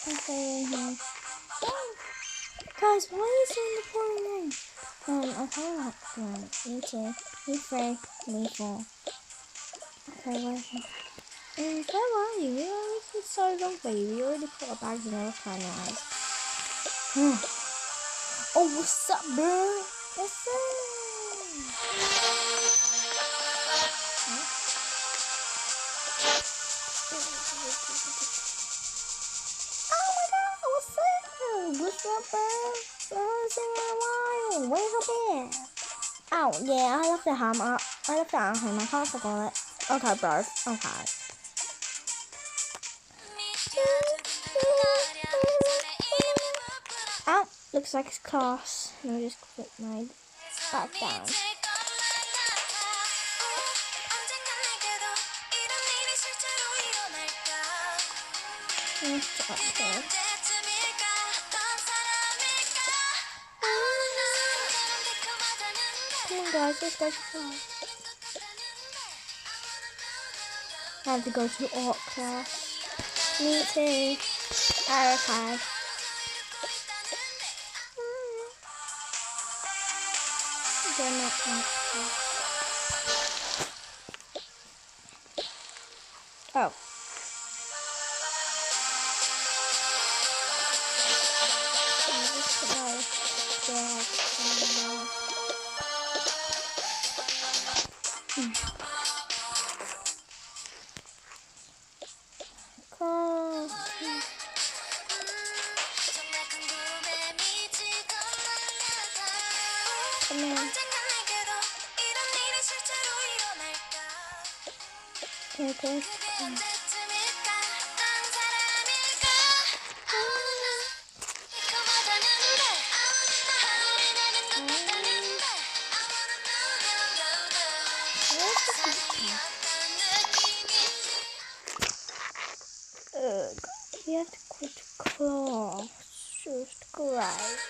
Okay, in here. Guys, why is it in the pouring rain? I kind of like one. Me too. Me three. Me four. Okay, where's he? Where are you? We already took so long for you. We already put our bags in our car now. Oh, what's up, bro? What's up? Oh my god, what's up? What's up, bro? I haven't seen you in a while. Where's your beer? Oh, yeah, I left it home. I left it at home. I can't forget it. Okay, bro. Okay. Oh, looks like it's class. Let me just put my back down. Up here. Come on, guys, let's go to class. I have to go to art class. Me too. Okay. Oh. Okay. We have to go to class. Just great.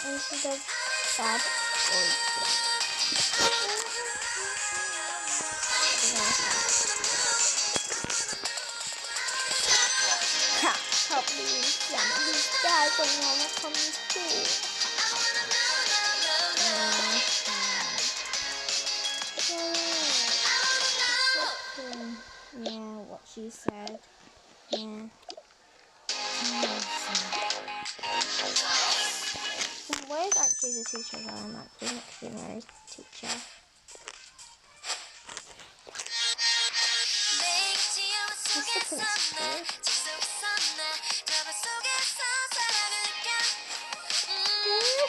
And she does bad boys. Help me, some of these guys don't want to come to school. Yeah, what she said. Yeah. Where's actually the teacher that I'm actually next to Mary's teacher? What's the principal?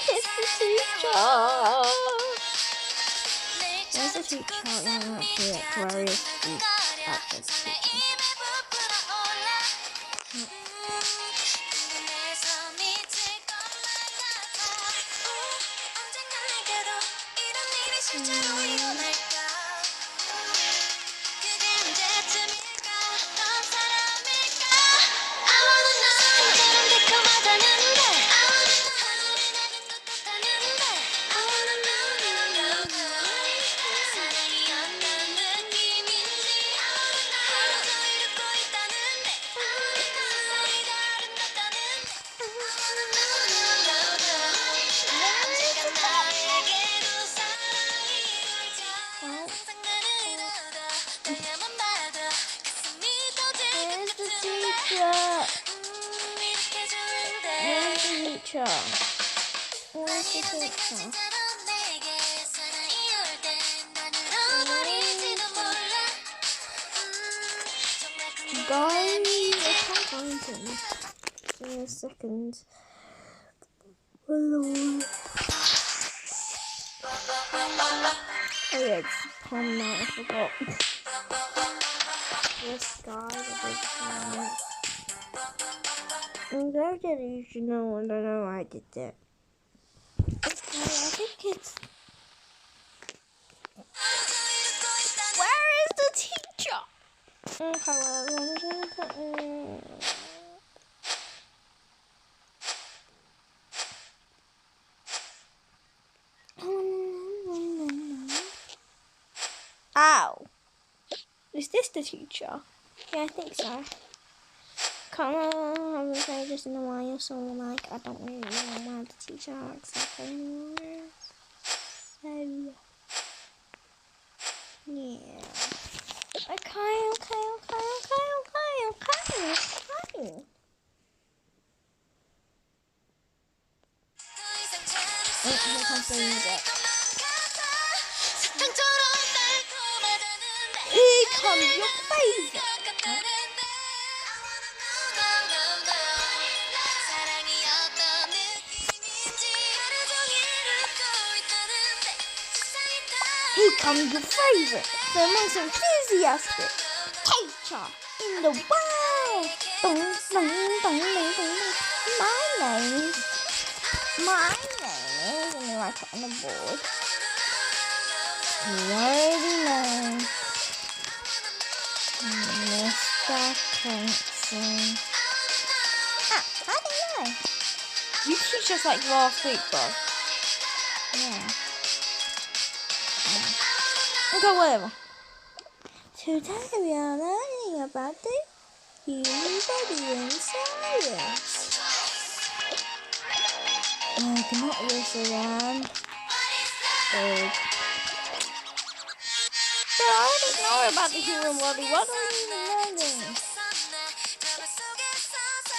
It's the teacher! Where's the teacher? I'm actually like, where is the actual teacher? teacher? Where's the teacher? Where's the teacher? Guys, I can't find him. Give me a second. Hello. Oh yeah, it's Tom now, I forgot. Yes, guys, I did find it. I'm glad that you should know, I don't know why I did that. Okay, I think it's... Where is the teacher? Okay, well, I'm gonna put in... Ow! Is this the teacher? Yeah, I think so. Come on, I haven't played this in a while, so like, I don't really know why the teacher exactly anymore. So, yeah. Okay. Oh, here comes the music. Here comes your favourite. Here comes your favourite, the most enthusiastic teacher in the world. My name is, let me write it on the board. You already know, Mr. Clemson. Ah, how do you know? You teach us like last week, bro. Yeah. Okay, whatever. Today we are learning about the human body and science. Not this around. But I already know about the human body. What are you learning?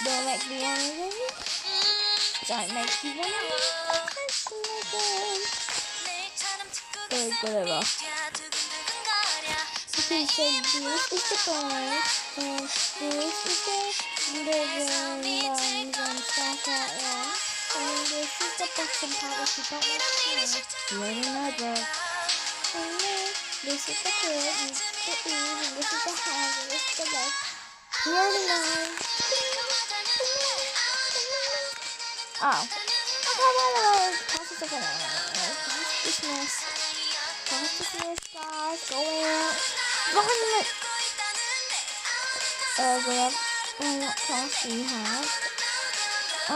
Don't make me angry. Don't make you want to listen again. Whatever. He said this is the brain, and this is the liver and lungs and stuff like that. And this is the bottom part which you don't want to know. You only know breath. And then this is the head, and this is the ears, and this is the hands, and this is the legs. You already know. Oh. Okay, well, class is over now. Class dismissed. Class dismissed, guys. Go out. 1 minute. What class do you have? I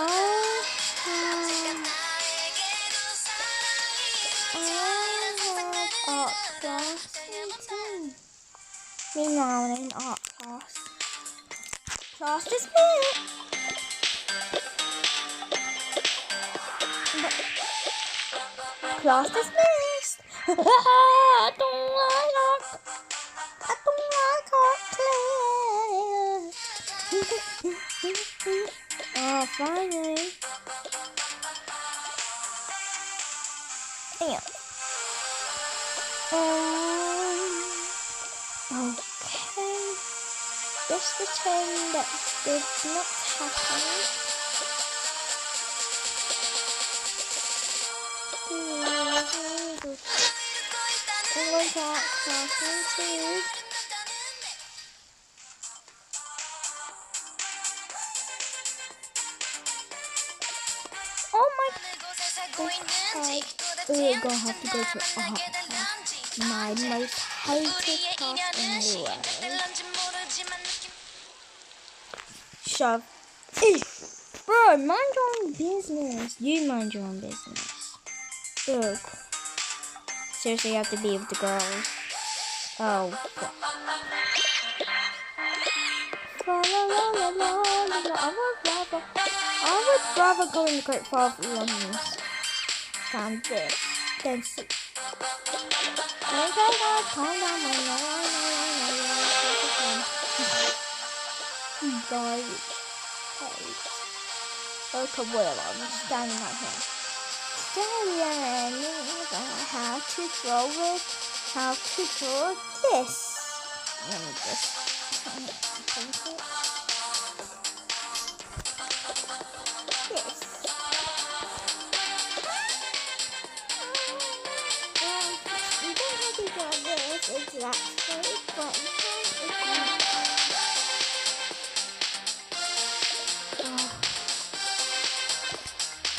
have art class. Me now in art class. Class dismissed. Class dismissed. I don't like art. I don't like art class. Oh, finally. Yeah. Okay. Just pretend that did not happen. I'm going to art class too. Oh my god. We're gonna have to go to art class. My most hated class in the world. Shove. Bro, mind your own business. You mind your own business. Ugh. Seriously, you have to be with the girls. Oh, fuck. I would rather go in the Great Far Longness than this. Than see. Okay, guys, calm down. I know. Guys. Okay, well, I'm standing right here. Standing how to draw with, how to draw this. Let me just paint it. This. You don't have to draw this exactly, but you can if you...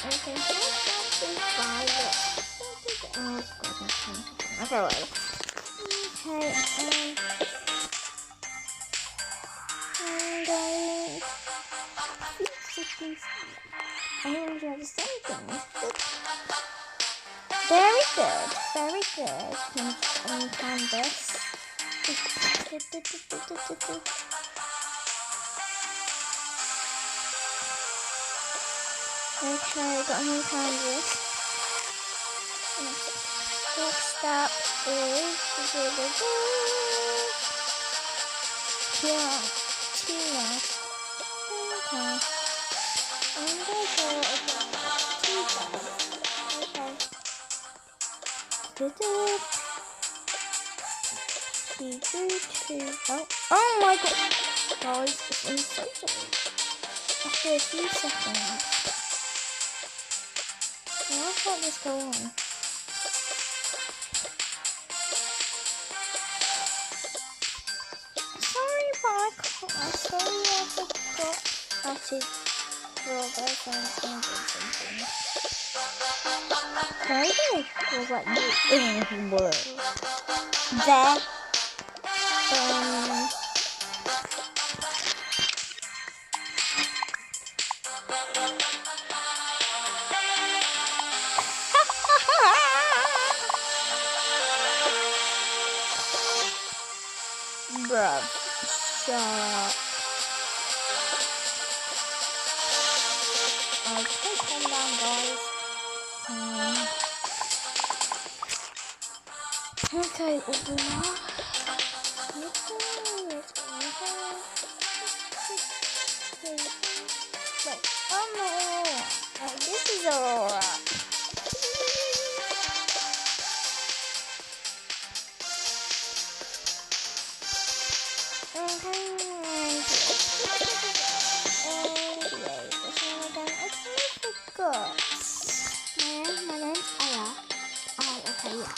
Okay, so that's the violet. Oh, God, okay, whatever. Okay, I'm going I want to do the same thing. Very good, very good. On canvas. Okay, got a new canvas. Next up is Tina. Okay. I'm gonna go again. Two guys. Okay. Oh my God. Guys, it's insane. After a few seconds. I'll let this go on. Sorry, but I can't. I'm sorry, I forgot how to draw those and something. Very good. Was like there. Bruh, shut up. Okay, calm down, guys. Okay, wait, one more. This is Aurora. My name's Ella. Oh, okay, yeah,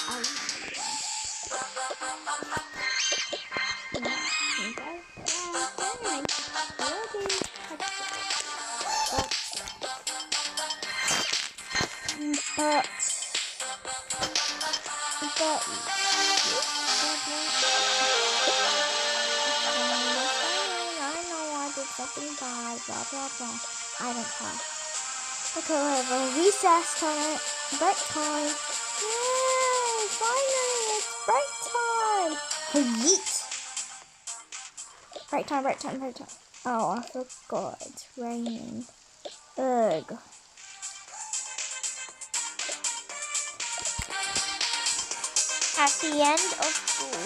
something bad, blah blah blah. I don't care. Okay, whatever. Recess time. Break time. Yay! Finally, it's break time. Yeet. Break time. Oh, I forgot. It's raining. Ugh. At the end of school.